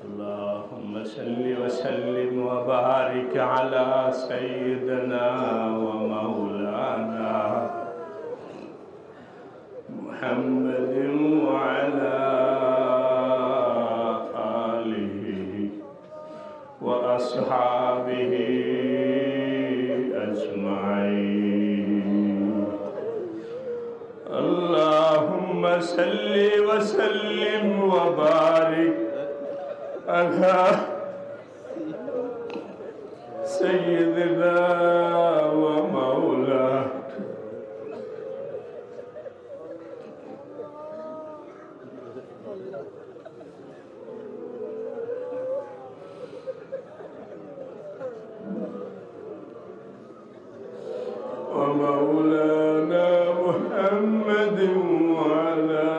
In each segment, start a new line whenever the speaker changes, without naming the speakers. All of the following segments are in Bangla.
اللهم صل وسلم وبارك على سيدنا ومولانا محمد وعلى آله وأصحابه أجمعين. اللهم صل وسلم وبارك على سيدنا ومولانا محمد وعلى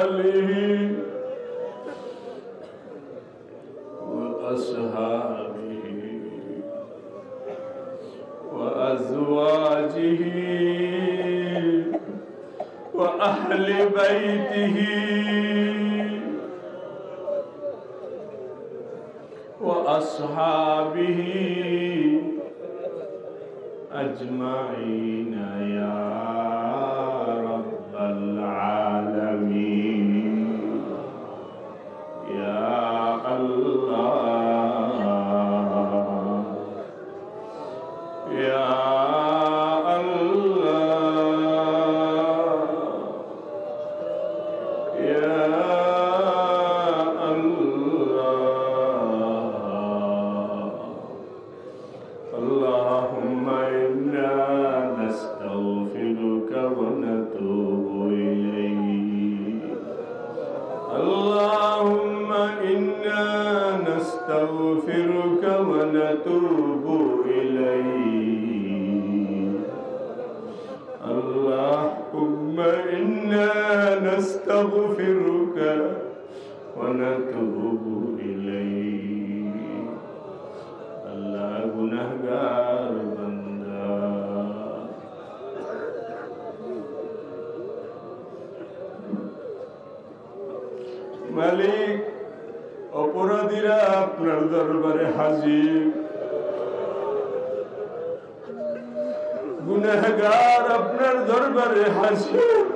آله وأصحابه وأزواجه وأهل بيته وأصحابه أجمعين يا رب العالمين يا الله يا الله يا الله. اللهم إنا نستغفرك ونتوب إليك. اللهم إنا نستغفرك ونتوب إليك. اللهم إنا نستغفرك ونتوب إليك. الله গুনাহগার বান্দা মালিক, অপরাধীরা আপনার দরবারে হাজির, গুনাহগার আপনার দরবারে হাজির।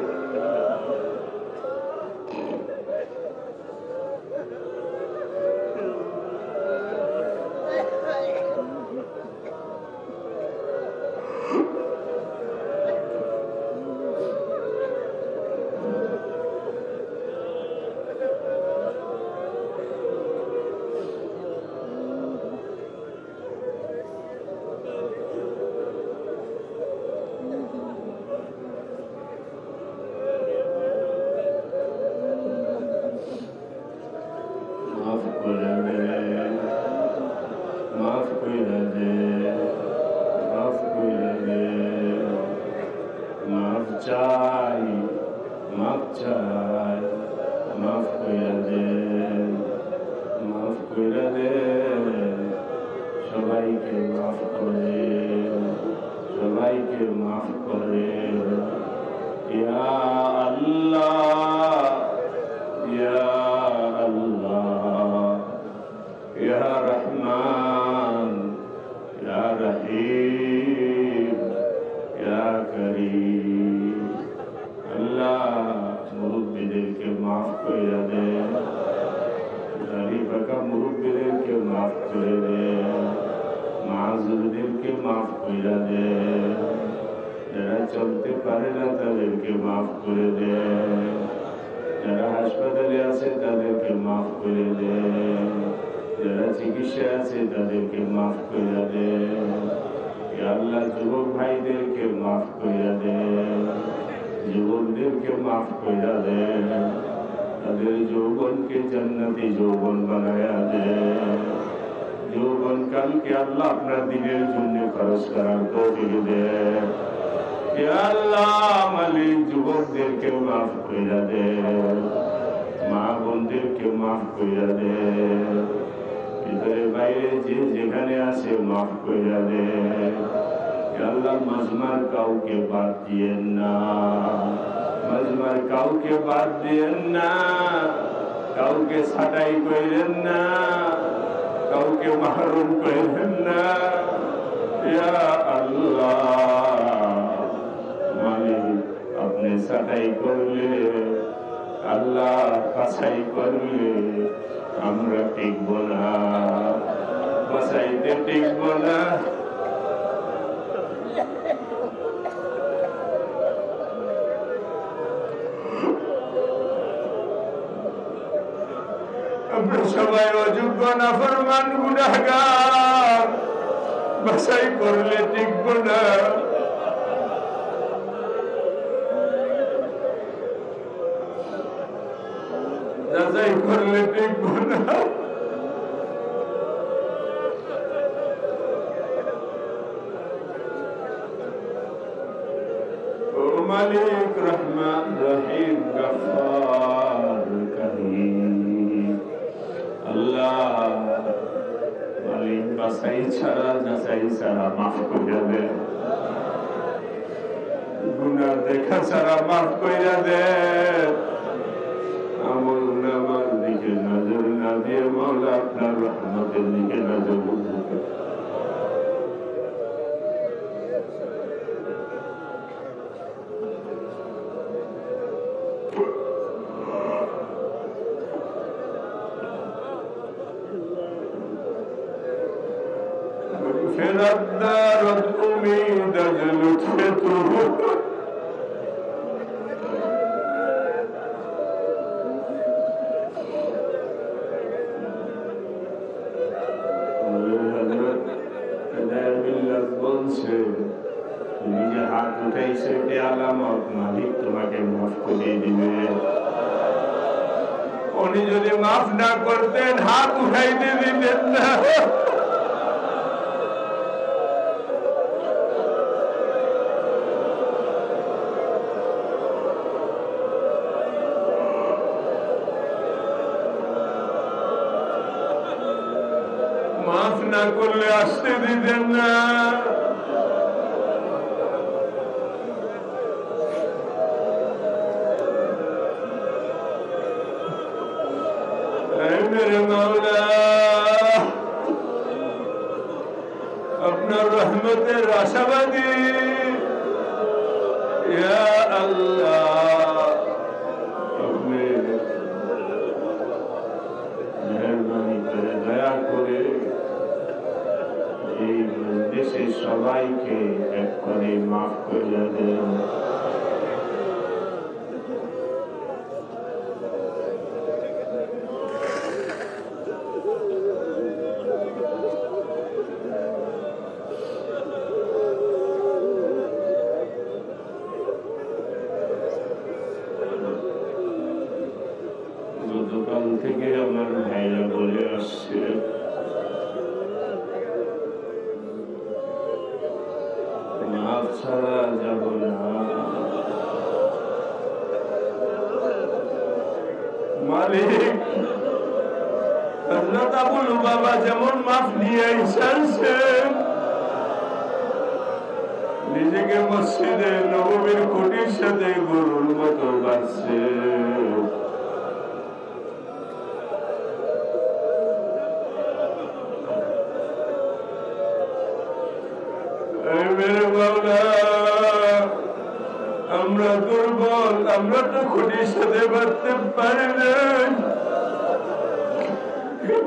সবাইকে মাফ করে, সবাইকে মাফ করে। ইয়া আল্লাহ ইয়া আল্লাহ ইয়া রহমান ইয়া রহিম ইয়া করিম। আল্লাহ মুরব্বীদেরকে মাফ করে দে, দাড়ি পাকা মুরব্বীদেরকে মাফ করে দে, মাযুরদেরকে মাফ করে দে, যারা চলতে পারে না তাদেরকে মাফ করে দে, যারা হাসপাতালে আছে তাদেরকে মাফ করে দে, যারা চিকিৎসায় আছে তাদেরকে মাফ করে দে। ইয়া আল্লাহ যুবক ভাইদেরকে মাফ করে দে, যুবকদেরকে মাফ করে দে, তাদের যৌবনকে জান্নাতি যৌবন বানায়া দে। যৌবন কালকে আল্লাহ আপনার দিনের জন্য খরচ করার তৌফিক দে। ইয়া আল্লাহ মালিক যুবকদেরকে মাফ করে দে, মা বোনদেরকে মাফ করে দে, ভিতরে বাইরে যে যেখানে আছে মাফ করে দে। ইয়া আল্লাহ মাজমার কাউকে বাদ দিয়েন না, মাজমার কাউকে বাদ দিয়েন না, কাউকে কাউকে ছাঁটাই করেন না, কাউকে মাহরুম করেন না। ইয়া আল্লাহ, মালিক আপনি ছাঁটাই করলে, আল্লাহ বাছাই করলে আমরা টিকব না, বাছাইতে টিকব না। আমরা সবাই অযোগ্য, নাফরমান, গুনাহগার, বাছাই করলে টিকব না। যাচাই করলে টিকব না। ও মালিক রহমান রহিম গফফার করিম, আল্লাহ মালিক বাছাই ছাড়া যাচাই ছাড়া মাফ করে দে, গুনাহ দেখা ছাড়া মাফ করে দে। আমল নামার দিকে নজর না দিয়ে মওলা আপনার রহমতের দিকে নজর দিতে। ফেরাত দারত উম্মীদ আজ লুৎফে তু, বলছে তুমি যে হাত উঠাইছে এটি আলামত, মালিক তোমাকে মাফ করে দিবে। উনি যদি মাফ না করতেন হাত উঠাইতে দিতেন না। মাফ না করলে আসতে দিতেন না। মেরে মাওলা, আপনার রহমতের আশাবাদী। ইয়া আল্লাহ, আপনি মেহরবানি করে দয়া করে এই দেশের সবাইকে এক করে মাফ করে দেন। গতকাল থেকে আমার ভাইরা বলে আসছে মাফ ছাড়া যাব না। মালিক হযরত আবু লুবাবা যেমন মাফ নিয়ে এসেছেন, নিজেকে মসজিদে নববীর খুঁটির সাথে গরুর মতো বাঁচছে। আমরা দুর্বল, আমরা তো খুঁটির সাথে বাঁচতে পারি না,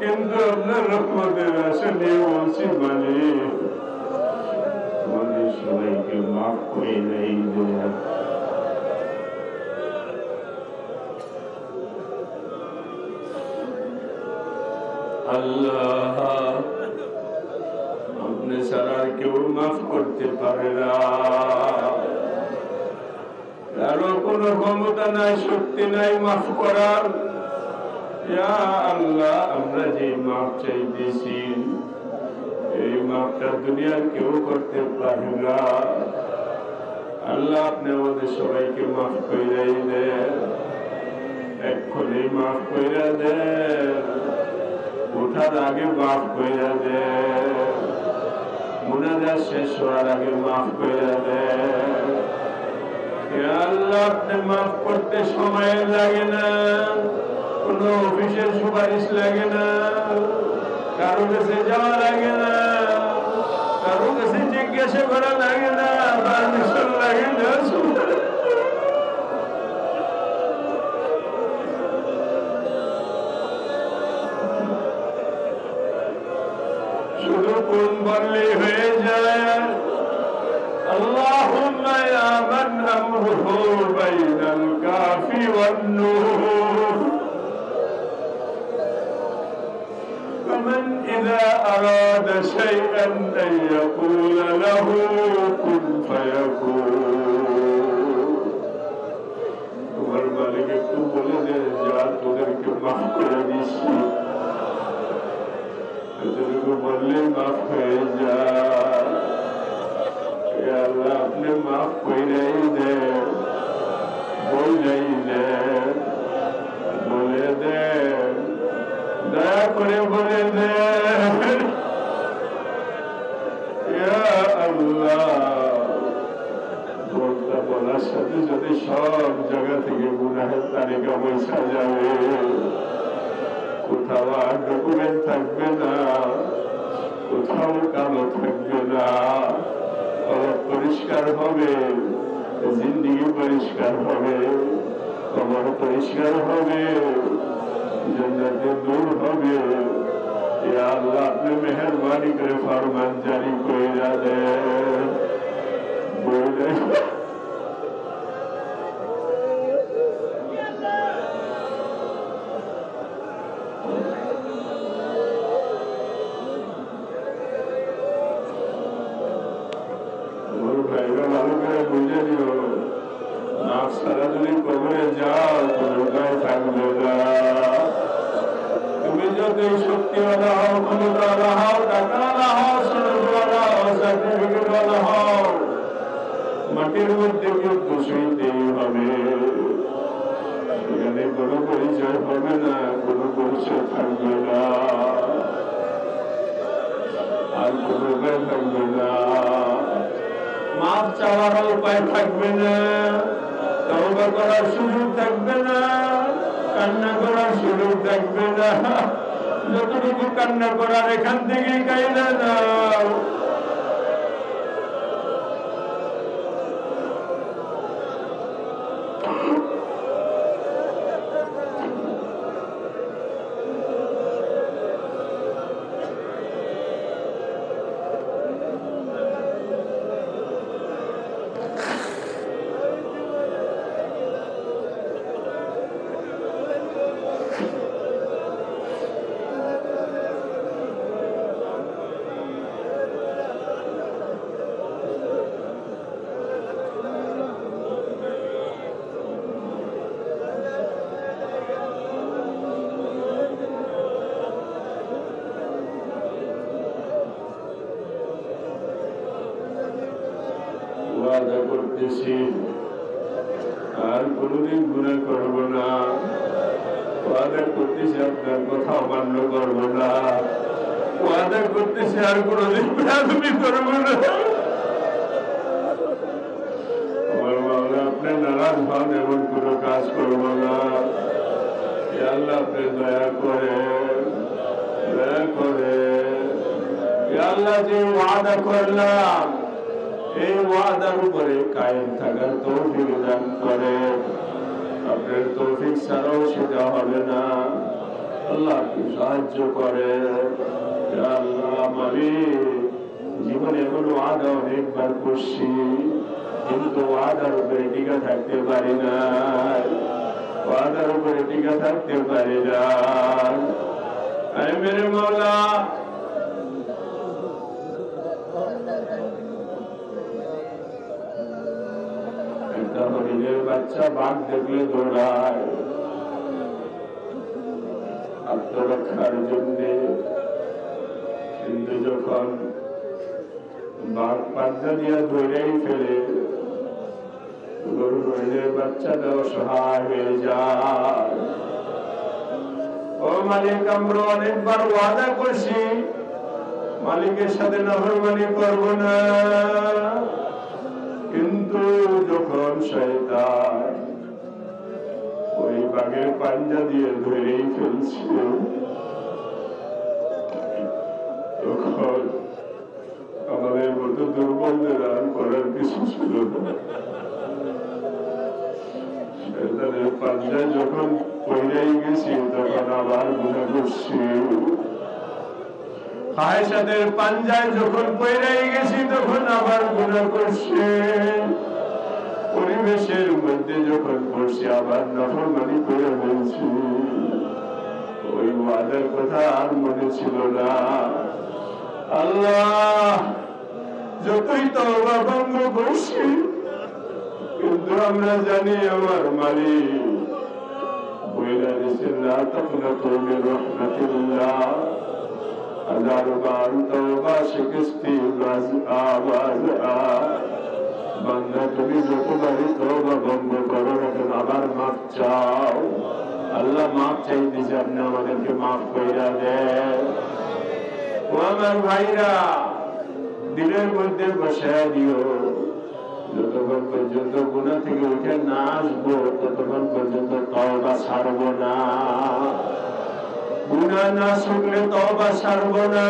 কিন্তু আপনার রহমতের আশা নিয়ে বলছি মালিক আমাদের সবাইকে মাফ করে নেই দেয়া। আল্লাহ আপনি ছাড়া কেউ মাফ করতে পারে না, কারো কোনো ক্ষমতা নাই, শক্তি নাই মাফ করার। ইয়া আল্লাহ, আমরা যে মাফ চাইতেছি এই মাফটা দুনিয়ার কেউ করতে পারে না। আল্লাহ আপনি আমাদের সবাইকে মাফ করে দেন, এক্ষুনি মাফ করে দেন, ওঠার আগে মাফ করে দেন, মুনাজাত শেষ হওয়ার আগে মাফ করে দেন। আল্লাহ আপনি মাফ করতে সময় লাগে না, কোনো অফিসের সুপারিশ লাগে না, কারো কাছে যাওয়া লাগে না, কারো কাছে জিজ্ঞাসা করা লাগে না, পারমিশন লাগে না। শুধু কোন বললেই হয়ে যায়, আল্লাহুম্মা ইয়া মান আমরুহু বাইনাল কাফি ওয়ান নূর فمن إذا أراد شيئا أن يقول له كن فيكون তোমার মালিক একটু বলে দে যা তোদেরকে মাফ করে দিচ্ছি, তোদেরকে বললে মাফ হয়ে যা। আল্লাহ আপনি মাফ কইরাই দে, বললেই দে, বলে দে, দয়া করে বলে দে আল্লাহ। বলতে বলার সাথে সাথে সব জায়গা থেকে গুনাহের তালিকা বৈশা যাবে, কোথাও আর ডকুমেন্ট থাকবে না, কোথাও কালো থাকবে না, পরিষ্কার হবে, জিন্দিগি পরিষ্কার হবে, কবর পরিষ্কার হবে, জান্নাতে দূর হবে। ইয়া আল্লাহ আপনি মেহেরবানি করে ফরমান জারি কইরা দেন। বলে ওর ভাইরা ভালো করে বুঝে দিও, নাফ সারা যদি কবরে যাও কোনো উপায় থাকবে না। তুমি যদি শক্তিওয়ালা হও, ক্ষমতাওয়ালা হও, টাকাওয়ালা হও, সনদওয়ালা হও, সার্টিফিকেটওয়ালা হও, মাটির মধ্যে কেউ বসইতেই হবে। সেখানে কোনো পরিচয় হবে না, কোনো পরিচয় থাকবে না, আর কোনো উপায় থাকবে না, মাপ চাওয়ার উপায় থাকবে না, তওবা করার সুযোগ থাকবে না, কান্না করার সুযোগ থাকবে না। যতটুকু কান্না করার এখান থেকে কাইলা দাও। ওয়াদা করতেছি আর কোনদিন গুনাহ করব না, ওয়াদা করতেছি আপনার কথা অমান্য করব না, ওয়াদা করতেছি আর কোনদিন বেয়াদবি করব না। আমার মাওলা আপনি নারাজ হন এমন কোনো কাজ করব না। ইয়া আল্লাহ আপনি দয়া করে, দয়া করে ইয়া আল্লাহ যে ওয়াদা করলাম এই ওয়াদার উপরে কায়েম থাকার তৌফিক দান করে। আপনার তৌফিক ছাড়াও সেটা হবে না। আল্লাহ আপনি সাহায্য করে। আল্লাহ মালিক জীবনে এমন ওয়াদা অনেকবার করছি, কিন্তু ওয়াদার উপরে টিকা থাকতে পারি না, ওয়াদার উপরে টিকা থাকতে পারি না। মেরে মাওলা হরিণের বাচ্চা বাঘ দেখলে দৌড়ায়, আত্মরক্ষার জন্য। কিন্তু যখন বাঘ পাঞ্জা দিয়ে ধরেই ফেলে, হরিণের বাচ্চাটা অসহায় হয়ে যায়। ও মালিক, আমরা অনেকবার ওয়াদা করছি মালিকের সাথে নাফরমানি করব না, কিন্তু যখন শয়তান ওই বাঘের পাঞ্জা দিয়ে ধরেই ফেলছে, তখন আমাদের মতো দুর্বলদের আর করার কিছু ছিল না। শয়তানের পাঞ্জায় যখন পইড়াই গেছি তখন আবার গুনাহ করছি, খায়েশাতের পাঞ্জায় যখন পইড়াই গেছি তখন আবার গুনাহ করছি, পরিবেশের মধ্যে যখন পড়ছি আবার নাফরমানি করে ফেলছি। ওই ওয়াদার কথা আর মনে ছিল না। আল্লাহ যতই তওবা ভঙ্গ করছি, কিন্তু আমরা জানি আমার মালিক বইলা দিয়েছেন লা তাকনাতু মির রাহমাতিল্লাহ। হাজার বার তওবা শিখছি বান্দা তুমি যতবারই তওবা ভঙ্গ করো না কেন আবার মাফ চাও, আল্লাহ মাফ চাইতেছে, আপনি আমাদেরকে মাফ কইরা দেন। ও আমার ভাইরা, দিলের মধ্যে বসায় দিও, যতক্ষণ পর্যন্ত গুনাহ থেকে উঠে না আসবো ততক্ষণ পর্যন্ত তওবা ছাড়বো না। গুনাহ না শুনলে তওবা ছাড়বো না।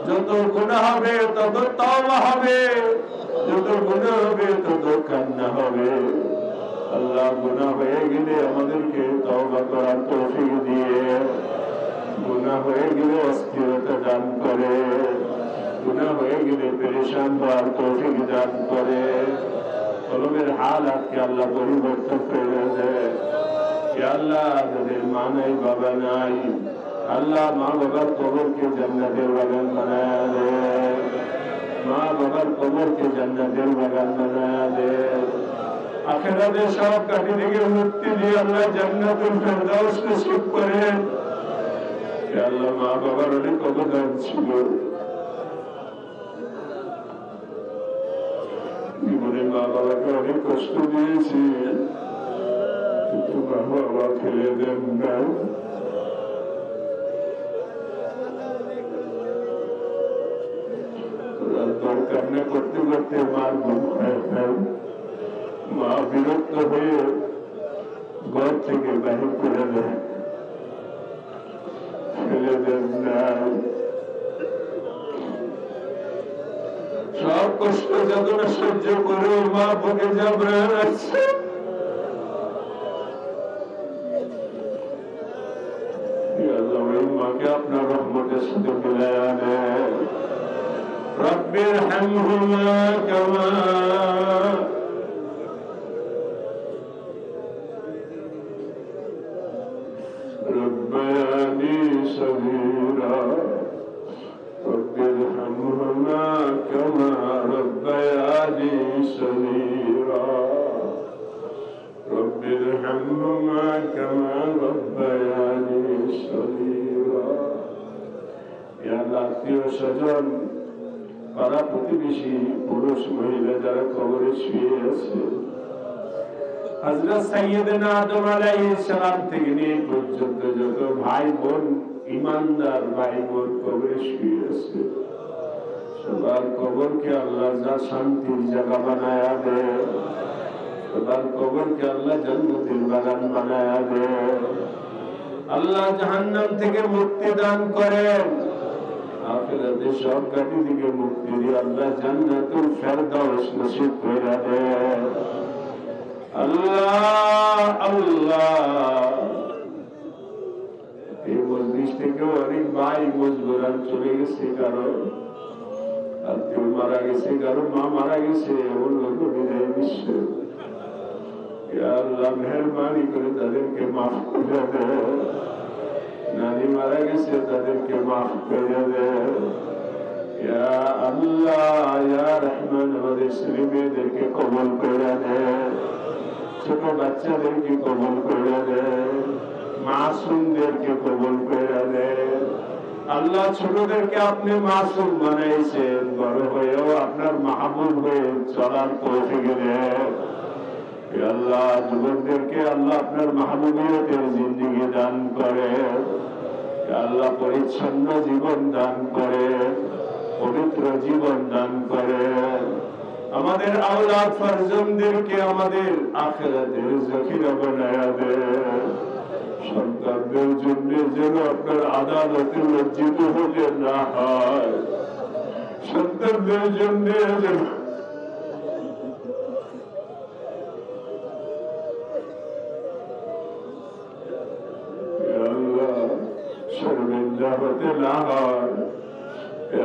যত গুনাহ হবে তত তওবা হবে, যত গুনাহ হবে তত কান্না হবে। আল্লাহ গুনাহ হয়ে গেলে আমাদেরকে তওবা করার তৌফিক দিয়ে, গুনাহ হয়ে গেলে অস্থিরতা দান করে, গুনাহ হয়ে গেলে পেরেশান হওয়ার তৌফিক দান করে, কলবের হালাতকে আল্লাহ পরিবর্তন করে দেয়। আল্লাহ যাদের মা নাই বাবা নাই, আল্লাহ মা বাবার কবরকে জান্নাতের বাগান বানায় দে, মা বাবার কবরকে জান্নাতের বাগান বানায় দে। আখিরাতে সব কাটি থেকে মুক্তি দিয়ে আল্লাহ জান্নাতুল ফেরদাউস নসিব করেন। আল্লাহ মা বাবার অনেক অবদান ছিল, জীবনে মা বাবাকে অনেক কষ্ট দিয়েছি, কিন্তু মা বাবা ফেলে দেন না। কান্না করতে করতে মার ঘুম হয়, মা বিরক্ত হয়ে ঘর থেকে বাহির করে দেয়, ফেলে দেন না। সব কষ্ট যাতনা সহ্য করে মা বুকে জাবড়ে রাখছে। মাকে আপনার রহমতের সাথে মিলায়া দেন। রব্বির হামহুমা কামা রব্বায়ানি সগীরা, রব্বির হামহুমা কামা রব্বায়ানি সগীরা, রব্বির হামহুমা কামা রব্বায়ানি সগীরা। ইয়া আত্মীয় স্বজন, পাড়া প্রতিবেশী, পুরুষ মহিলা যারা কবরে শুয়ে আছে, হযরত সাইয়েদনা আদম আলাইহিস সালাম থেকে নিয়ে পর্যন্ত যত ভাই বোন, ইমানদার ভাই বোন কবরে শুয়ে আছে, সবার কবরকে আল্লাহ যা শান্তির জায়গা বানায়া দে, সবার কবরকে আল্লাহ জান্নাতের বাগান বানায়া দে। আল্লাহ জাহান্নাম থেকে মুক্তি দান করেন, আখিরাতে সব ঘাটি থেকে মুক্তি দিয়ে আল্লাহ জান্নাতুল ফেরদাউস নসিব করে দেন। আল্লাহ আল্লাহ, এই মজলিস থেকে অনেক ভাই মজবুরান চলে গেছে, কারো আত্মীয় মারা গেছে, কারো মা মারা গেছে, এমন লোক বিদায় দিচ্ছে। আল্লাহ মেহরবানি করে তাদেরকে মাফ করে দেন। নানি মারা গেছে, তাদেরকে মাফ করে দেন। ইয়া আল্লাহ ইয়া রহমান, আমাদের ছেলে মেয়েদেরকে কবুল করে দেন, ছোট বাচ্চাদেরকে কবুল করে দেন, মাসুমদেরকে কবুল করে দেন। আল্লাহ ছোটদেরকে আপনি মাসুম বানাইছেন, বড় হয়েও আপনার মাহবুব হয়ে চলার তৌফিক দেন। আল্লাহ যুবকদেরকে আল্লাহ আপনার মাহবুবিয়তের জিন্দেগি দান করে, আল্লাহ পরিচ্ছন্ন জীবন দান করে, পবিত্র জীবন দান করে। আমাদের আওলাদ ফারজানদেরকে আমাদের আখিরাতের যখিরা বানায়া দেন, সন্তানদের জন্য যেন আপনার আদালতে লজ্জিত হতে না হয়, সন্তানদের জন্য যেন শর্মিন্দা হতে না হয়।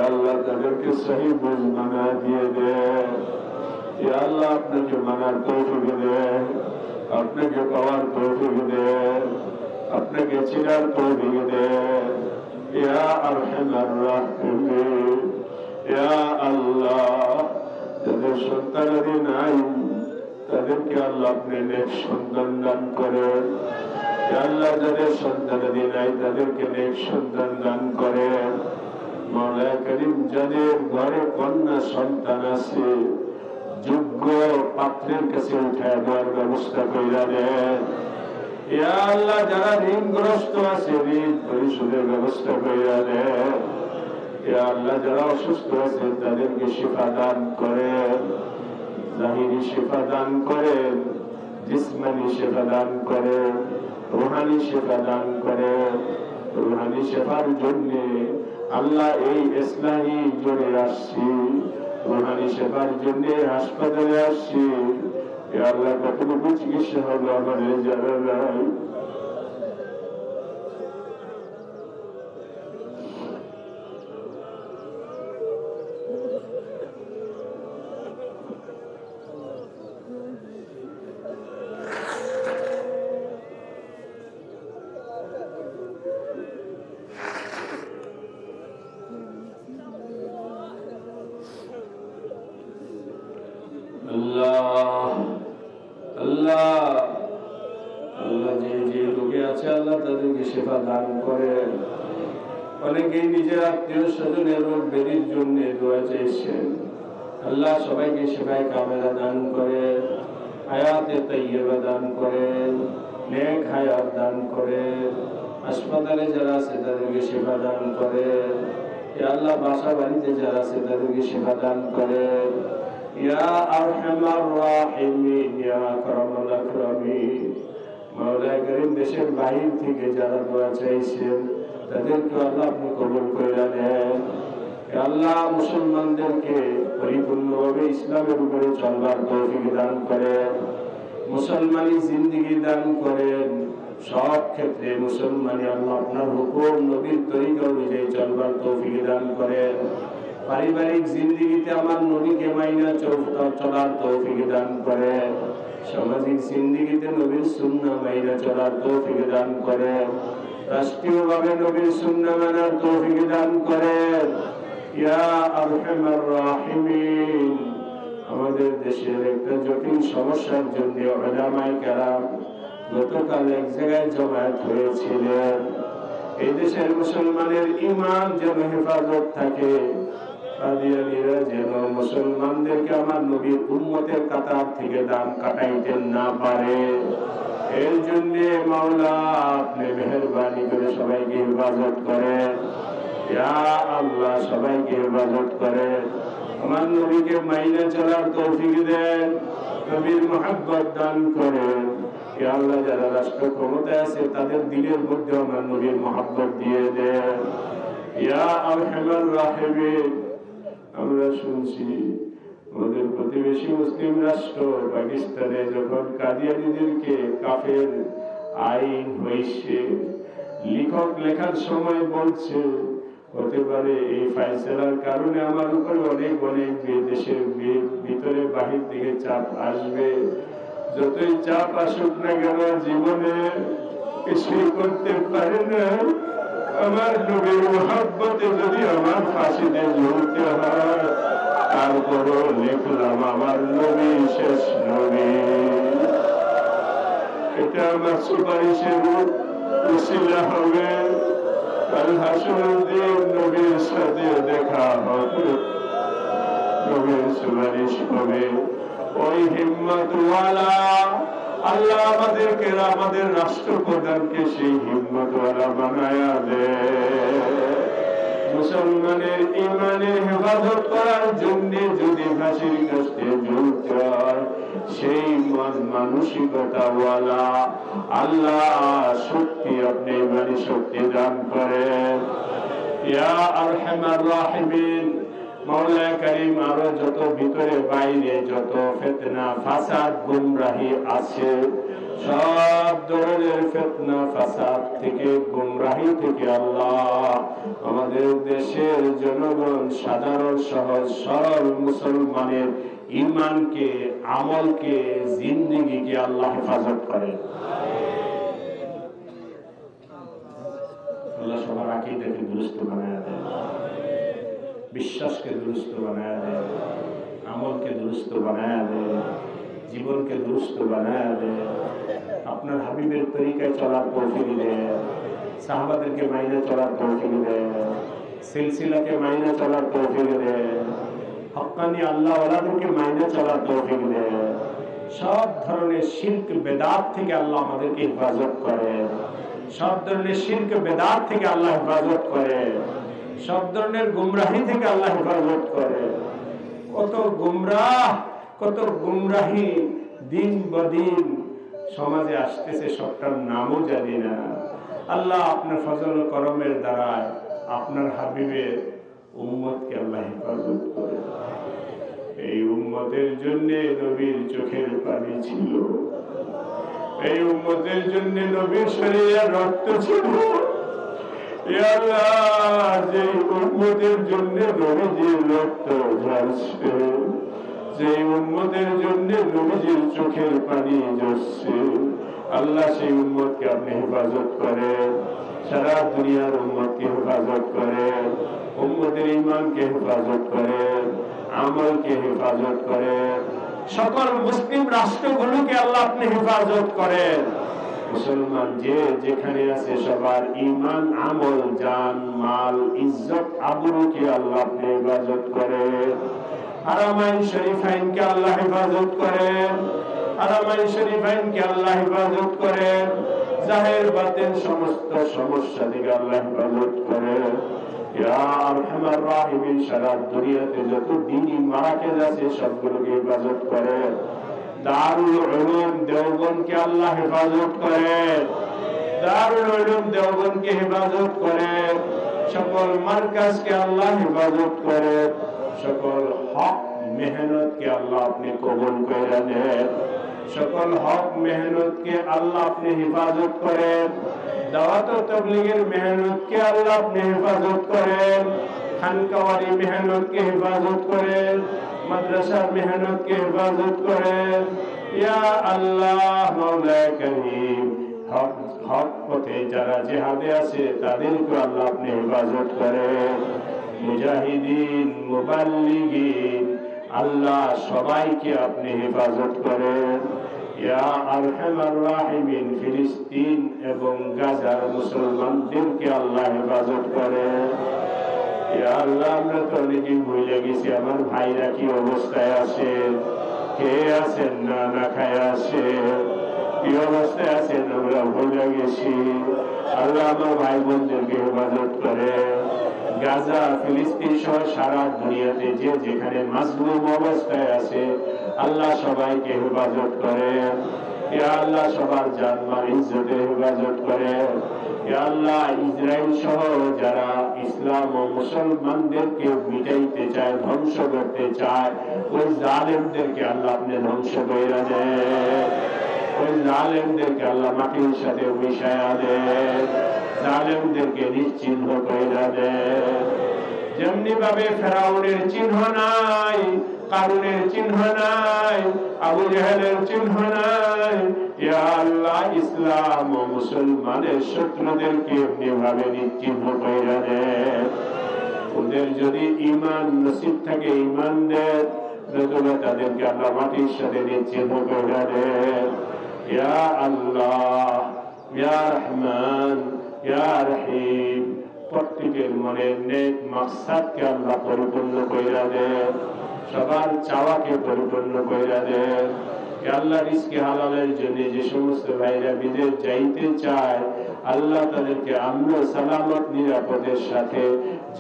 আল্লাহ তাদেরকে সহি বুঝ মানা দিয়ে দেন। আল্লাহ আপনাকে মানার তৌফিক দেন, আপনাকে পাওয়ার তৌফিক দেন, আপনাকে চিনার তৌফিক দেন। ইয়া আরহামার রাহিমিন, ইয়া আল্লাহ, যাদের সন্তানাদি নাই তাদেরকে আল্লাহ আপনি নেক সন্তান দান করেন। আল্লাহ, যাদের সন্তানাদি নাই তাদেরকে নেক সন্তান দান করেন। মাওলা করিম, যাদের ঘরে কন্যা সন্তান আছে যোগ্য পাত্রের কাছে উঠায় দেওয়ার ব্যবস্থা করে দেন। ইয়া আল্লাহ, যারা ঋণগ্রস্ত আছে ঋণ পরিশোধের ব্যবস্থা করে দেন। ইয়া আল্লাহ, যারা অসুস্থ আছে তাদেরকে শিফা দান করেন, জাহিরি শিফা দান করেন, জিসমানি শিফা দান করেন, রুহানি শিফা দান করেন। রুহানি শিফার জন্য আল্লাহ এই ইসলামী জোরে আসছি, রুহানি শিফার জন্য হাসপাতালে আসছি। আল্লাহ, কতটুকু চিকিৎসা হবে আমাদের জানা নাই। আল্লাহ আল্লাহ আল্লাহ, যে যে লোকে আছে আল্লাহ তাদেরকে সেবা দান করেন। অনেকেই নিজের আত্মীয় স্বজনের রোগ ব্যাধির জন্য দোয়া চাইছেন। আল্লাহ সবাইকে সেবায় কামেলা দান করেন, হায়াতে তাইয়্যিবা দান করেন, নেক হায়াত দান করেন। হাসপাতালে যারা আছে তাদেরকে সেবা দান করেন। আল্লাহ, বাসা বাড়িতে যারা আছে তাদেরকে সেবা দান করেন। ইয়া আরহামার রাহিমিন, ইয়া আকরামাল আকরামিন। মাওলা করিম, দেশের বাহির থেকে যারা দোয়া চাইছেন তাদেরকে আল্লাহ আপনি কবুল করে নেন। আল্লাহ, মুসলমানদেরকে পরিপূর্ণভাবে ইসলামের উপরে চলবার তৌফিক দান করেন, মুসলমানি জিন্দেগি দান করেন। সব ক্ষেত্রে মুসলমানি আল্লাহ আপনার হুকুম নবীর তরিকা অনুযায়ী চলবার তৌফিক দান করেন। পারিবারিক জিন্দেগিতে আমার নবীকে মাইনা চলার তৌফিক দান করেন। সামাজিক জিন্দেগিতে নবীর সুন্নাহ মাইনা চলার তৌফিক দান করেন। রাষ্ট্রীয়ভাবে নবীর সুন্নাহ মানার তৌফিক দান করেন। ইয়া আরহামার রাহিমিন। আমাদের দেশের একটা জটিল সমস্যার জন্য উলামায়ে কেরাম গতকাল এক জায়গায় জমায়েত হয়েছিলেন। এই দেশের মুসলমানের ঈমান যেন হেফাজত থাকে, কাদিয়ানীরা যেন মুসলমানদেরকে আমার নবীর উম্মতের কাতার থেকে দাম কাটাইতে না পারে। এর জন্য মাওলা আপনি মেহেরবানি করে সবাইকে হেফাজত করেন। ইয়া আল্লাহ, সবাইকে হেফাজত করেন। আমার নবীকে মাইনে চলার তৌফিক দেন, নবীর মহব্বত দান করেন। ইয়া আল্লাহ, যারা রাষ্ট্র ক্ষমতায় আছে তাদের দিলের মধ্যে আমার নবীর মহব্বত দিয়ে দেন। ইয়া আরহামার রাহিমিন। আমরা শুনছি আমাদের প্রতিবেশী মুসলিম রাষ্ট্র পাকিস্তানে যখন কাদিয়ানীদেরকে কাফের আইন হয়েছে, লেখক লেখার সময় বলছে হতে পারে এই ফাইসালার কারণে আমার উপর অনেক অনেক দেশের ভিতরে বাহির থেকে চাপ আসবে। যতই চাপ আসুক না কেন জীবনে কিছুই করতে পারে না। আমার নবীর মহব্বতে যদি আমার ফাঁসিতে ঝুলতে হয়, তারপরও লিখলাম আমার নবী শেষ নবী। এটা আমার সুপারিশের উসিলা হবে। কাল হাসরের দিন নবীর সাথে দেখা হবে, নবীর সুপারিশ হবে। ওই হিম্মতওয়ালা আল্লাহ আমাদেরকে, আমাদের রাষ্ট্রপ্রধানকে সেই হিম্মতওয়ালা বানায়া দে। মুসলমানের ঈমানের হেফাজত করার জন্য যদি ফাঁসির কাছে ঝুলতে হয়, সেই মন মানসিকতাওয়ালা আল্লাহ শক্তি আপনি ইমানি শক্তি দান করেন ইয়া আরহামার রাহিমিন। মাওলা কারীম, আরো যত ভিতরে বাইরে যত ফিতনা ফাসাদ গুমরাহি আছে, সব ধরনের ফিতনা ফাসাদ থেকে গুমরাহি থেকে আল্লাহ আমাদের দেশের জনগণ সাধারণ সহজ সরল মুসলমানের ঈমানকে, আমলকে, জিন্দেগিকে আল্লাহ হেফাজত করেন। আল্লাহ সবার আকীদাকে দুরুস্ত বানায়া দেন, বিশ্বাসকে দুরুস্ত বানায়া দেন, আমলকে দুরুস্ত বানায়া দেন, জীবনকে দুরুস্ত বানায়া দেন। আপনার হাবিবের তরিকায় চলার তৌফিক দেন, সাহাবাদেরকে মাইনে চলার তৌফিক দেন, সিলসিলাকে মাইনে চলার তৌফিক দেন, হক্কানি আল্লাহ ওয়ালাদেরকে মাইনে চলার তৌফিক দেন। সব ধরনের শিরক বেদাত থেকে আল্লাহ আমাদেরকে হেফাজত করেন, সব ধরনের শিরক বেদাত থেকে আল্লাহ হেফাজত করেন, সব ধরনের গুমরাহি থেকে আল্লাহ হেফাজত করেন। কত গুমরাহ, কত গুমরাহি দিন বদিন সমাজে আসতেছে, সবটার নামও জানি না। আল্লাহ আপনার ফজল ও করমের দ্বারা আপনার হাবিবের উম্মতকে আল্লাহ হেফাজত করে। এই উম্মতের জন্য নবীর চোখের পানি ছিল, এই উম্মতের জন্য নবীর শরীরে রক্ত ছিল। যে উম্মতের জন্য নবীজির রক্ত ঝরছে, যে উম্মতের জন্য নবীজির চোখের পানি ঝরছে, আল্লাহ সেই উম্মতকে আপনি হেফাজত করেন, সারা দুনিয়ার উম্মতকে হেফাজত করেন, উম্মতের ঈমানকে হেফাজত করেন, আমলকে হেফাজত করেন, সকল মুসলিম রাষ্ট্রগুলোকে আল্লাহ আপনি হেফাজত করেন। মুসলমান যে যেখানে আছে সবার ঈমান, আমল, জান, মাল, ইজ্জত, আবরুকে আল্লাহ আপনি হেফাজত করেন। হারামাইন শরীফাইনকে আল্লাহ হেফাজত করেন, হারামাইন শরীফাইনকে আল্লাহ হেফাজত করেন। জাহের বাতিন সমস্ত সমস্যা থেকে আল্লাহ হেফাজত করেন। ইয়া আরহামার রাহিমিন, সারা দুনিয়াতে যত দ্বীনি মারাকেজ আছে সবগুলোকে হেফাজত করেন। দারুল উলুম দেওবন্দকে আল্লাহ হেফাজত করেন, দারুল উলুম দেওবন্দকে হেফাজত করেন। সকল মার্কাজকে আল্লাহ হেফাজত করেন, সকল হক মেহনতকে আল্লাহ আপনি কবুল করে নেন, সকল হক মেহনতকে আল্লাহ আপনি হেফাজত করেন। দাওয়াত ও তাবলীগের মেহনতকে আল্লাহ আপনি হেফাজত করেন, খানকাওয়ারি মেহনতকে হেফাজত করেন, মাদ্রাসার মেহনতকে হেফাজত করেন। ইয়া আল্লাহ মাওলা কারীম, হক হক পথে যারা জিহাদে আছে তাদেরকে আল্লাহ আপনি হেফাজত করেন। মুজাহিদিন, মুবাল্লিগিন, আল্লাহ সবাইকে আপনি হেফাজত করেন। ইয়া আরহামার রাহিমিন, ফিলিস্তিন এবং গাজার মুসলমানদেরকে আল্লাহ হেফাজত করেন। ইয়া আল্লাহ, আমরা তো অনেকেই ভুলে গেছি আমার ভাইরা কি অবস্থায় আছে, কে আছেন না না খায় আছে, কি অবস্থায় আছেন আমরা ভুলে গেছি। আল্লাহ আমার ভাই বোনদেরকে হেফাজত করে। গাজা, ফিলিস্তিন সহ সারা দুনিয়াতে যে যেখানে মাজলুম অবস্থায় আছে আল্লাহ সবাইকে হেফাজত করে। ইয়া আল্লাহ সবার জানমাল ইজ্জতে হেফাজত করে। ইয়া আল্লাহ, ইসরায়েল সহ যারা ইসলাম ও মুসলমানদেরকে মিটাইতে চায়, ধ্বংস করতে চায়, ওই জালেমদেরকে আল্লাহ আপনি ধ্বংস করে দেন, ওই জালেমদেরকে আল্লাহ মাটির সাথে মিশায়া দেন, জালেমদেরকে নিশ্চিহ্ন করে দেন। যেমনি ভাবে ফেরাউনের চিহ্ন নাই, কারুনের চিহ্ন নাই, আবু জাহেলের চিহ্ন নাই, ইয়া আল্লাহ ইসলাম ও মুসলমানের শত্রুদেরকে এমনি ভাবে নিশ্চিহ্ন করে দেন। ওদের যদি ঈমান নসিব থাকে ঈমান দেন, নতুবা তাদেরকে আল্লাহ মাটির সাথে নিশ্চিহ্ন করে দেন। ইয়া আল্লাহ, ইয়া রহমান, ইয়া রহিম, প্রত্যেকের মনের নেক মাকসাদকে আল্লাহ পরিপূর্ণ করে দেন, সবার চাওয়াকে পরিপূর্ণ করে দেন। আল্লাহ রিজকে হালালের জন্য যে সমস্ত ভাইরা বিদেশ যাইতে চায় আল্লাহ তাদেরকে আমন সালামত নিরাপদের সাথে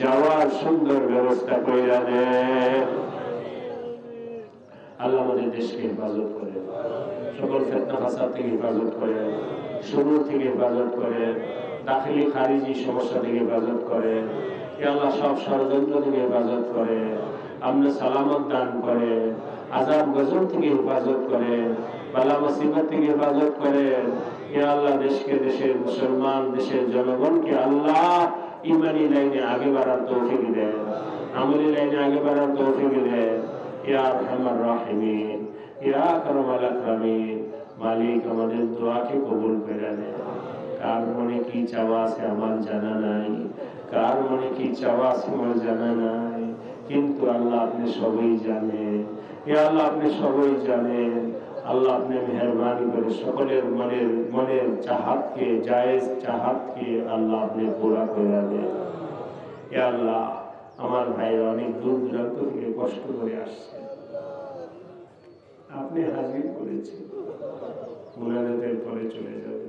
যাওয়ার সুন্দর ব্যবস্থা করে দেন। আল্লাহ আমাদের দেশকে হেফাজত করে, সকল ফিতনা ফাসাদ থেকে হেফাজত করে। শুরু থেকে হেফাজত করেন, দাখিলি খারিজি সমস্যা থেকে হেফাজত করেন, আল্লাহ সব ষড়যন্ত্র থেকে হেফাজত করেন, আপনি সালামত দান করেন, আযাব গজব থেকে হেফাজত করেন, বালা মুসিবত থেকে হেফাজত করেন। ইয়া আল্লাহ দেশকে, দেশের মুসলমান, দেশের জনগণকে আল্লাহ ইমানি লাইনে আগে বাড়ার তৌফিক দেন, আমলি লাইনে আগে বাড়ার তৌফিক দেন। ইয়া আরহামার রাহিমিন, ইয়া আকরামাল আকরামিন। মালিক আমাদের দোয়াকে কবুল করে নেন। কার মনে কি চাওয়া আছে আমার জানা নাই, কার মনে কি চাওয়া আছে আমার জানা নাই, কিন্তু আল্লাহ আপনি সবই জানেন। ইয়া আল্লাহ আপনি সবই জানেন। আল্লাহ আপনি মেহেরবানি করে সকলের মনের চাহাতকে, জায়েজ চাহাতকে আল্লাহ আপনি পুরা করে দেন। ইয়া আল্লাহ আমার ভাইরা অনেক দূর দূরান্ত থেকে কষ্ট করে আসছে, আপনি হাজির করেছেন, মুনাজাতের পরে চলে যাবে।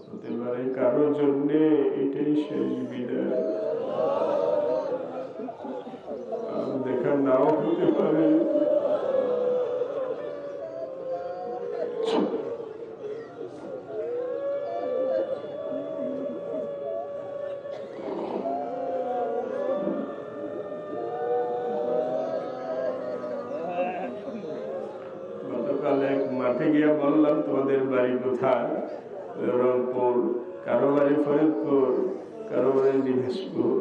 হতে পারে কারোর জন্য এটাই শেষ বিদায়, দেখা নাও হতে পারে। গতকাল এক মাঠে গিয়া বললাম তোমাদের বাড়ি কোথায়, রংপুর, কারো বাড়ি ফরিদপুর, কারো বাড়ি দিনাজপুর।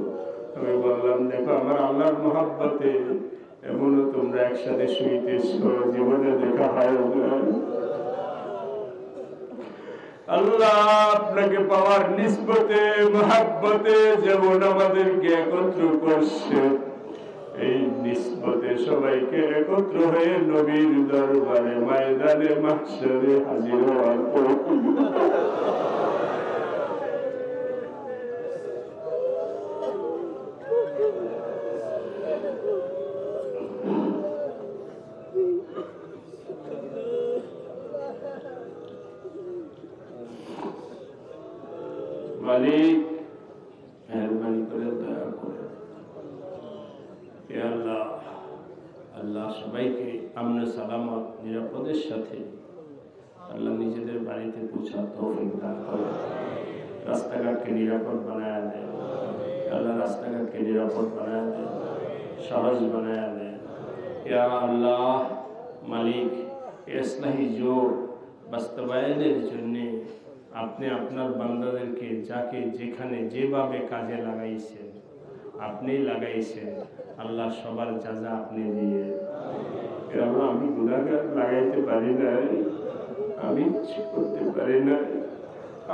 আমি বললাম দেখো আমার আল্লাহর মহব্বতে এমনও তোমরা একসাথে শুইতেছ, জীবনে দেখা হয় না। আল্লাহ আপনাকে পাওয়ার নিসবতে, মহব্বতে যেমন আমাদেরকে একত্র করছে, এই নিসবতে সবাইকে একত্র হয়ে নবীর দরবারে ময়দানে মাহশরে হাজির হওয়ার মালিক মেহরবানি করে দয়া করে। আল্লাহ আল্লাহ সবাইকে আমনে সালামত নিরাপদের সাথে আল্লাহ নিজেদের বাড়িতে পৌঁছার তৌফিক দান করে। রাস্তাঘাটকে নিরাপদ বানায় দেয় আল্লাহ, রাস্তাঘাটকে নিরাপদ বানায় দেয়, সহজ বানায় দেয়। ইয়া আল্লাহ মালিক ইসলাহি জোর বাস্তবায়নের জন্যে আপনি আপনার বান্দাদেরকে যাকে যেখানে যেভাবে কাজে লাগাইছেন, আপনি লাগাইছেন আল্লাহ, সবার যাজা আপনি দিয়ে। আল্লাহ আমি গুনাহগার, লাগাইতে পারি নাই, আমি কিছু করতে পারি নাই,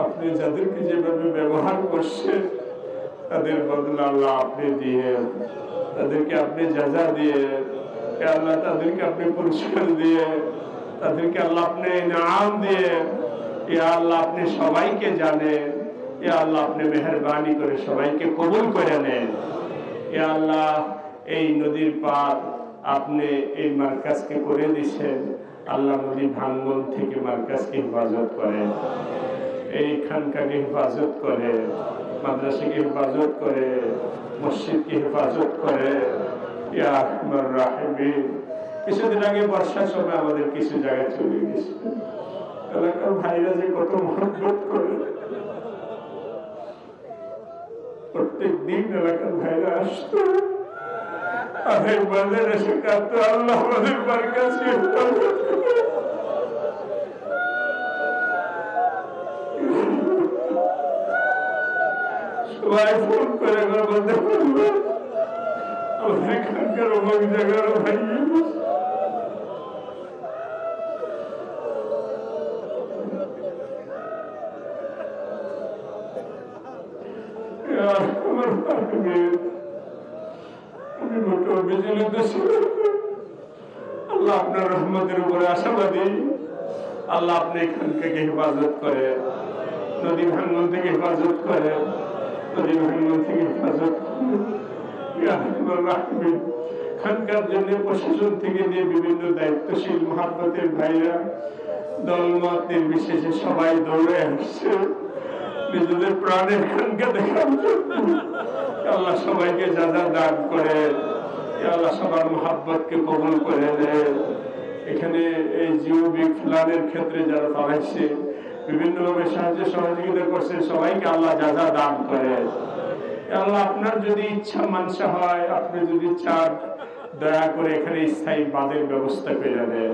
আপনি যাদেরকে যেভাবে ব্যবহার করছেন তাদের বদলা আল্লাহ আপনি দিয়ে, তাদেরকে আপনি যাজা দিয়ে, আল্লাহ তাদেরকে আপনি পুরস্কার দিয়ে, তাদেরকে আল্লাহ আপনি ইনাম দিয়ে। ইয়া আল্লাহ আপনি সবাইকে জানেন, ইয়া আল্লাহ আপনি মেহেরবানি করে সবাইকে কবুল করে নেন। ইয়া আল্লাহ এই নদীর পার আপনি এই মার্কাজকে করে দিচ্ছেন, আল্লাহ নদীর ভাঙ্গন থেকে মার্কাজকে হেফাজত করেন, এই খানকাকে হেফাজত করে, মাদ্রাসাকে হেফাজত করে, মসজিদকে হেফাজত করে। ইয়া আরহামার রাহিমিন। কিছুদিন আগে বর্ষার সময় আমাদের কিছু জায়গায় চলে গেছে, এলাকার ভাইরা যে কত মহব্বত করে, প্রত্যেক দিন এলাকার ভাইরা আসতো, আধেক বাজার এসে কাঁদতো, আল্লাহ আমাদের মার্কাজকে হেফাজত করে। সবাই ফোন করে বলতে পারলো আমাদের এখানকার অমুক জায়গার ভাই আল্লাহ আপনার রহমতের উপরে আশাবাদী। আল্লাহ আপনি এখান থেকে হেফাজত করে, নদী ভাঙ্গন থেকে হেফাজত করে, নদী ভাঙ্গন থেকে হেফাজত করে। খানকার জন্য প্রশাসন থেকে নিয়ে বিভিন্ন দায়িত্বশীল মহাব্বতের ভাইরা দলমতের বিশেষে সবাই দৌড়ে আসছে নিজেদের প্রাণের খানকা দেখার জন্য। আল্লাহ সবাইকে যাজা দান করে,
আল্লাহ সবার মোহাব্বতকে কবুল করে দেন। এখানে এই জিওবিক প্ল্যানের ক্ষেত্রে যারা চালাইছে, বিভিন্নভাবে সাহায্য সহযোগিতা করছে, সবাইকে আল্লাহ যা দান করে। আল্লাহ আপনার যদি ইচ্ছা মানসা হয়, আপনি যদি চান, দয়া করে এখানে স্থায়ী বাঁধের ব্যবস্থা করে দেন।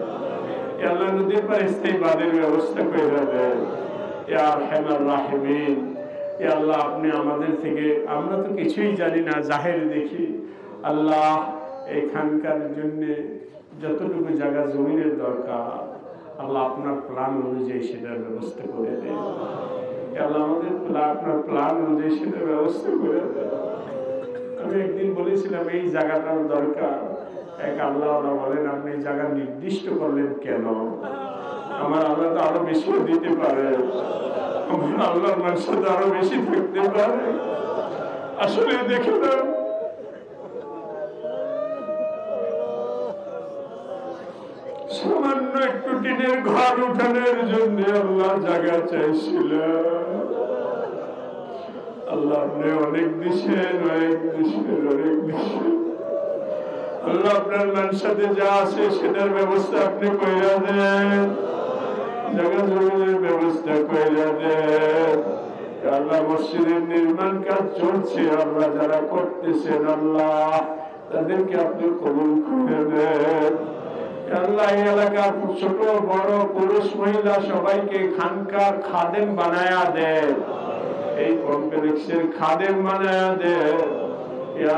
আল্লাহ নদীর পর স্থায়ী বাঁধের ব্যবস্থা করে দেন। ইয়া আরহামার রাহিমিন, ইয়া আল্লাহ আপনি আমাদের থেকে, আমরা তো কিছুই জানি না, জাহের দেখি। আল্লাহ এখানকার জন্য যতটুকু জায়গা জমিনের দরকার, আল্লাহ আপনার প্ল্যান অনুযায়ী সেটার ব্যবস্থা করে দেন। আল্লাহ আমাদের আপনার প্ল্যান অনুযায়ী সেটার ব্যবস্থা করে দেন। আমি একদিন বলেছিলাম এই জায়গাটার দরকার। এক আল্লাহ বলেন, আপনি এই জায়গা নির্দিষ্ট করলেন কেন? আমার আল্লাহ তো আরো বেশি দিতে পারে, আমার আল্লাহর মানুষের তো আরো বেশি থাকতে পারে। আসলে দেখলাম সামান্য একটু টিনের ঘর উঠানোর জন্য আল্লাহ জায়গা চাইছিল। আল্লাহ আপনি অনেক দিচ্ছেন, অনেক দিচ্ছেন, অনেক দিচ্ছেন। আল্লাহ আপনার মানুষের যা আছে সেটার ব্যবস্থা আপনি কইরা দেন, জায়গা জমিনের ব্যবস্থা কইরা দেন। আল্লাহ মসজিদের নির্মাণ কাজ চলছে, আল্লাহ যারা করতেছেন আল্লাহ তাদেরকে আপনি কবুল করে দেন। আল্লাহ এই এলাকার ছোট বড় পুরুষ মহিলা সবাইকে খানকার খাদেম বানায়া দেন, এই কমপ্লেক্সের খাদেম বানায়া দেন।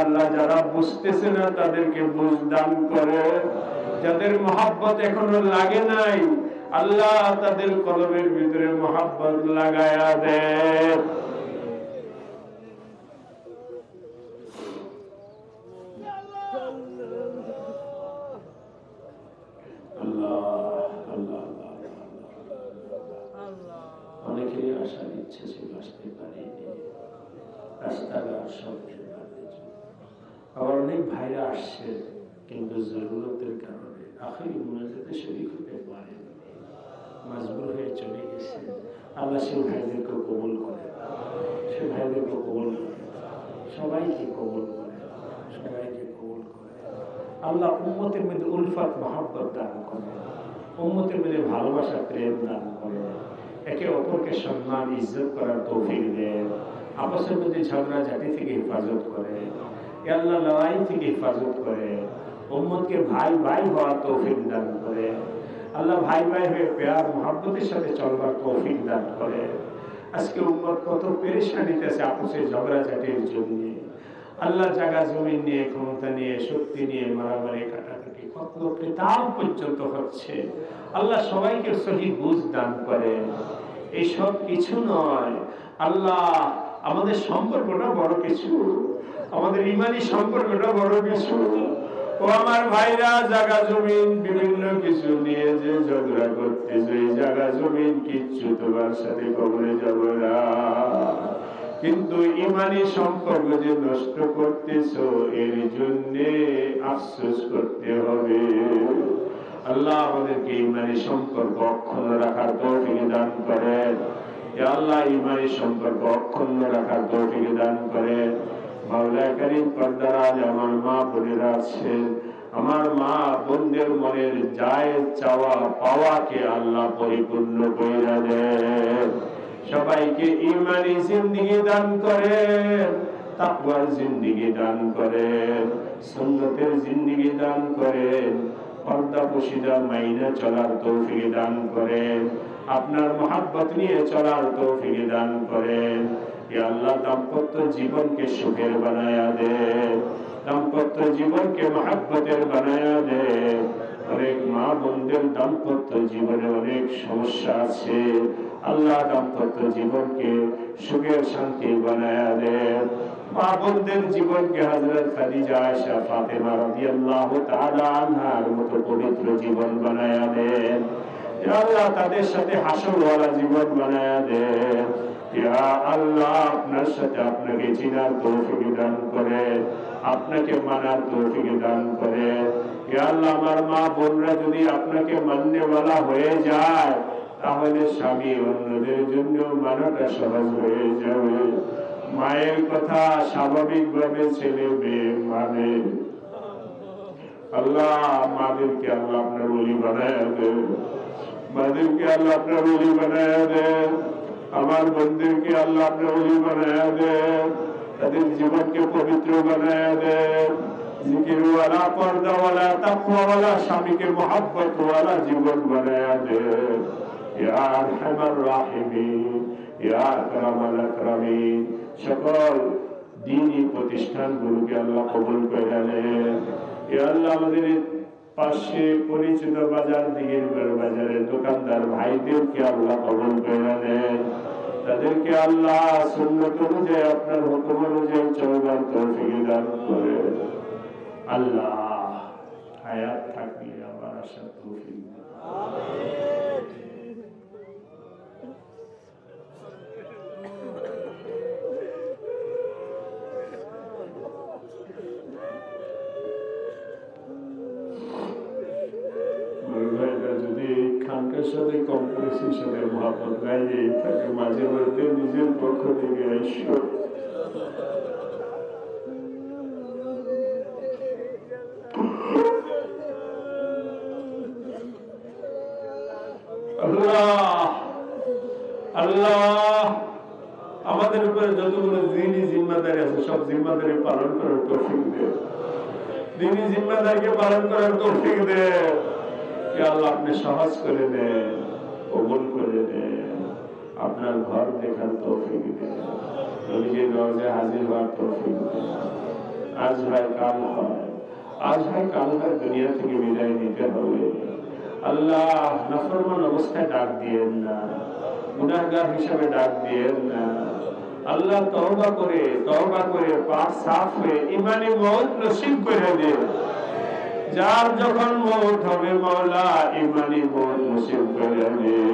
আল্লাহ যারা বুঝতেছে না তাদেরকে বুঝ দান করে, যাদের মহাব্বত এখনো লাগে নাই আল্লাহ তাদের কলবের ভিতরে মহাব্বত লাগায়া দেন। অনেকেরই আসার ইচ্ছে ছিল, আসতে পারেনি, রাস্তাঘাট সব আবার অনেক ভাইরা আসছে কিন্তু জরুরতের কারণে আখেরি মুনাজাতে শরীক হতে পারেনি, মজবুর হয়ে চলে গেছে। আল্লাহ সে ভাইদেরকে কবুল করে, সে ভাইদেরকে কবুল করে, সবাইকে কবুল করে, সবাইকে কবুল করে। আল্লাহ উম্মতের মধ্যে উলফাত মহব্বত দান করে, উম্মতের মধ্যে ভালোবাসা প্রেম দান করে, একে অপরকে সম্মান ইজ্জত করার তৌফিক দেন, আপসের মধ্যে ঝগড়া ঝাঁটি থেকে হেফাজত করে, আল্লাহ লড়াই থেকে হেফাজত করে, উম্মতকে ভাই ভাই হওয়ার তৌফিক দান করে। আল্লাহ ভাই ভাই হয়ে প্যার মহব্বতের সাথে চলবার তৌফিক দান করে। আজকে উম্মত কত পেরেশানিতে আছে আপসে ঝগড়া ঝাঁটির জন্য। আল্লাহ জায়গা জমি নিয়ে, ক্ষমতা নিয়ে, শক্তি নিয়ে মারামারি কাটাকাটি কত কেতাব পর্যন্ত হচ্ছে। আল্লাহ সবাইকে সহি বুঝ দান করে। এইসব কিছু নয়, আল্লাহ আমাদের সম্পর্কটা বড় কিছু, আমাদের ইমানি সম্পর্কটা বড় কিছু। ও আমার ভাইরা, জায়গা জমিন বিভিন্ন কিছু নিয়ে যে ঝগড়া করতেছে, এই জায়গা জমিন কিচ্ছু তোমার সাথে কবরে যাব না, কিন্তু ইমানি সম্পর্ক যে নষ্ট করতেছো এর জন্যে আফসোস করতে হবে। আল্লাহ আমাদেরকে ইমানি সম্পর্ক অক্ষুণ্ণ রাখার তৌফিক দান করেন। আল্লাহ ইমানি সম্পর্ক অক্ষুণ্ণ রাখার তৌফিক দান করেন। মাওলা কারীম পর্দার আলে আমার মা বোনেরা আছেন, আমার মা বোনদের মনের জায়েজ চাওয়া পাওয়াকে আল্লাহ পরিপূর্ণ কইরা দেন। সবাইকে ইমানি জিন্দেগি দান করেন, তাকওয়ার জিন্দেগি দান করেন, সুন্নতের জিন্দেগি দান করেন, পর্দা পশিদা মাইনা চলার তৌফিক দান করেন, আপনার মহব্বত নিয়ে চলার তৌফিক দান করেন। ইয়া আল্লাহ দাম্পত্য জীবনকে সুখের বানায়া দেন, দাম্পত্য জীবনকে মহব্বতের বানায়া দেন। অনেক মা বোনদের দাম্পত্য জীবনে অনেক সমস্যা আছে, আল্লাহ দাম্পত্য জীবনকে সুখের শান্তি বানায়া দেন। মা বোনদের জীবনকে হযরত খাদিজা আয়েশা ফাতেমা রাদিয়াল্লাহু তাআলা আনহার মতো পবিত্র জীবন বানায়া দেন। ইয়া আল্লাহ তাদের সাথে হাসরওয়ালা জীবন বানায়া দেন। ইয়া আল্লাহ আপনার সাথে আপনাকে চিনার তৌফিক দান করেন, আপনাকে মানার তৌফিক দান করেন। ইয়া আল্লাহ আমার মা বোনরা যদি আপনাকে মাননেওয়ালা হয়ে যায় তাহলে স্বামী অন্যদের জন্য মানাটা সহজ হয়ে যাবে। মায়ের কথা স্বাভাবিকভাবে ছেলে মেয়ে মানে,
আল্লাহ মাদেরকে আল্লাহ আপনার ওলি বানায় দেন, মাদেরকে আল্লাহ আপনার ওলি বানায় দেন, আমার বোনদেরকে আল্লাহ আপনার ওলি বানায় দেন, তাদের জীবনকে পবিত্র বানায় দেন, জিকিরওয়ালা পর্দাওয়ালা তাকওয়াওয়ালা স্বামীকে মহব্বতওয়ালা জীবন বানায় দেন। ইয়া আরহামার রাহিমিন, ইয়া আকরামাল আকরামিন। সকল দ্বীনি প্রতিষ্ঠানগুলোকে আল্লাহ কবুল করে নেন। ইয়া আল্লাহ আমাদের পাশে পরিচিত বাজার দিগের বাজারের দোকানদার ভাইদেরকে আল্লাহ কবুল করে নেন, তাদেরকে আল্লাহ সুন্নাত অনুযায়ী আপনার হুকুম অনুযায়ী চলবার তৌফিক দান করে। আল্লাহ হায়াত থাকলে আবার আসার তৌফিক দিন। খানকার সাথে কমপ্লেক্সের সাথে মহাপত গাইয়ে তাকে মাঝে মধ্যে নিজের পক্ষ থেকে ঈশ্বর আল্লাহ আল্লাহ আমাদের উপরে যতগুলো দিনই জিম্মাদারি আছে সব জিম্মাদারি পালন করার তৌফিক দেন, দিনই জিম্মাদারিকে পালন করার তৌফিক দেন। আল্লাহ আপনি সহজ করে দেন, কবুল করে দেন, আপনার ঘর দেখার তৌফিক দেন, নবীজির রওজায় হাজির হওয়ার তৌফিক দেন। আজ হয় কাল হয়, আজ হয় কাল হয়, দুনিয়া থেকে বিদায় নিতে হবে। আল্লাহ নাফরমান অবস্থায় ডাক দিয়েন না, গুনাহগার হিসাবে ডাক দিয়েন না। আল্লাহ তওবা করে পাক সাফ হয়ে ঈমানি মওত নসিব করে দেন। যার যখন মওত হবে মাওলা ঈমানি মওত নসিব করে দেন।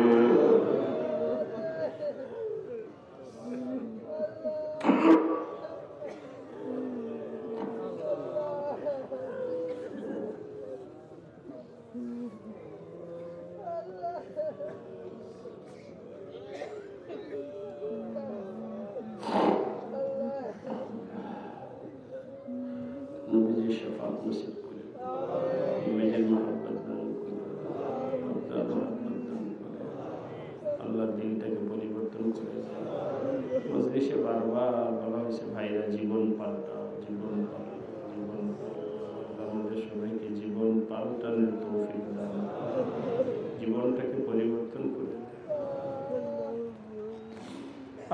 আল্লাহ দিনটাকে পরিবর্তন করে মজলিসে বারবার বলা হয়েছে ভাইরা জীবন পাল্টা, জীবন পাল্টা, জীবন পাল্টা। আমাদের সবাইকে জীবন পাল্টানোর তৌফিক দান, জীবনটাকে পরিবর্তন করে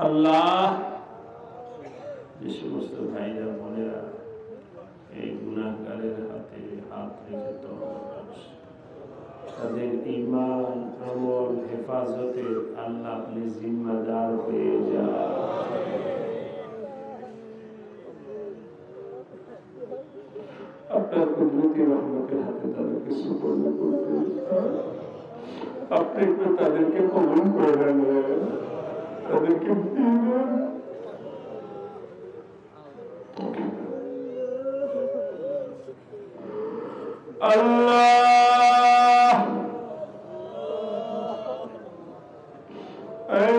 আল্লাহ। যে সমস্ত ভাইরা বোনেরা এই গুনাহগারের হাতে হাত রেখে তওবা করছে, তাদের ঈমান আমল হেফাজতে আল্লাহ আপনি জিম্মাদার হয়ে যান। আপনার কুদরতি রহমতের হাতে তাদেরকে সুপর্দ করতে, আপনি একটু তাদেরকে কবুল করে নেন, তাদেরকে আল্লাহ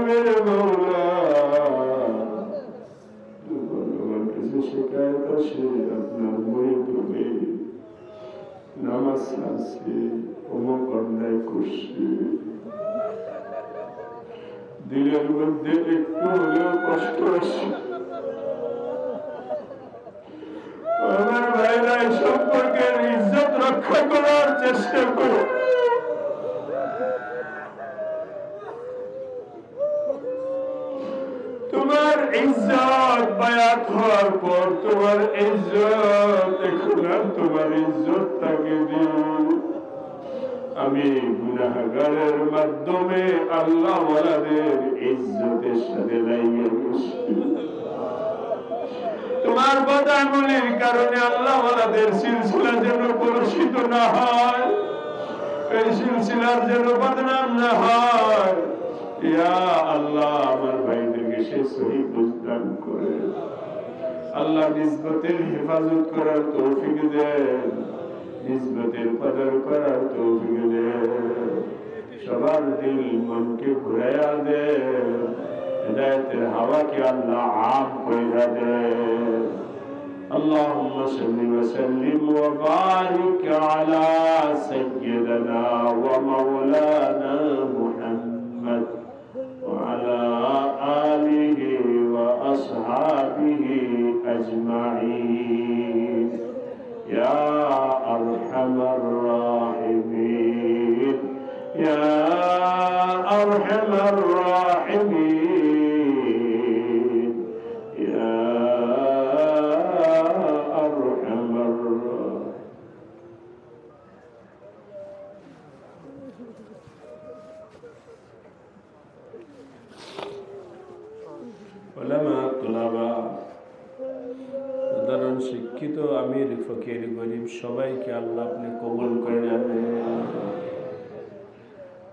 মেরে মৌলা আমার কাছে শিকায়ত আসে আপনার মুরিদ হয়ে নামাজ ছাড়ছে, অমুক অন্যায় করছে, দিলের মধ্যে একটু হলেও কষ্ট আসে। আমার ভাইরা এই সম্পর্কের ইজ্জত রক্ষা করার চেষ্টা করো। তোমার ইজ্জত বায়াত হওয়ার পর তোমার ইজ্জত এখন আর তোমার ইজ্জত তাকে দিন। আমি গুনাহগারের মাধ্যমে আল্লাহ ওয়ালাদের ইজ্জতের সাথে লাইয়ে গেছি। তোমার বদামুলির কারণে আল্লাহ ওয়ালাদের সিলসিলা যেন কলুষিত না হয়, এই সিলসিলার যেন বদনাম না হয়। ইয়া আল্লাহ আমার ভাইদেরকে সে সহি বুঝদান করে আল্লাহ নিসবতের হেফাজত করার তৌফিক দেন, নিসবতের কদর করার তৌফিক দেন, সবার দিল মনকে ঘুরাইয়া দেন, হিদায়াতের হাওয়াকে আল্লাহ আম কইরা দেন।
اللهم صل وسلم وبارك على سيدنا ومولانا محمد وعلى آله وأصحابه أجمعين يا أرحم الراحمين يا أرحم الراحمين يا أرحم الراحمين. উলামা তুলাবা সাধারণ শিক্ষিত আমির ফকির গরিব সবাইকে আল্লাহ আপনি কবুল করে নেন।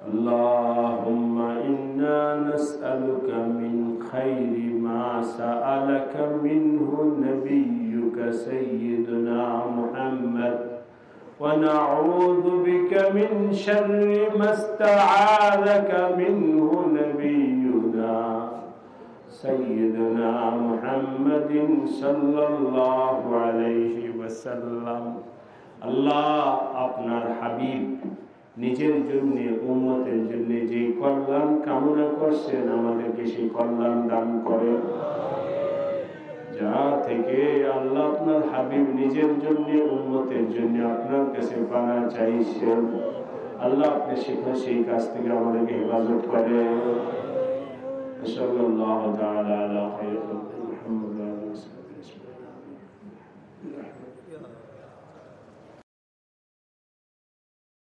আল্লাহুম্মা ইন্না নাসআলুকা মিন খাইরি মা সাআলাকা মিনহু নাবিয়্যুকা সাইয়্যিদুনা মুহাম্মদ ওয়া নাউযু বিকা মিন শাররি মা ইসতাআযাকা মিনহু নাবিয়্যুনা سيدنا محمد صلى الله عليه وسلم। আল্লাহ আপনার হাবিব নিজের জন্য উম্মতের জন্য যে কল্যাণ কামনা করছেন আমাদেরকে সেই কল্যাণ দান করে। যা থেকে আল্লাহ আপনার হাবিব নিজের জন্য উম্মতের জন্য আপনার কাছে পানা চাইছেন আল্লাহ আপনি সেই কাজ থেকে আমাদেরকে হেফাজত করে। صلى الله تعالى على خير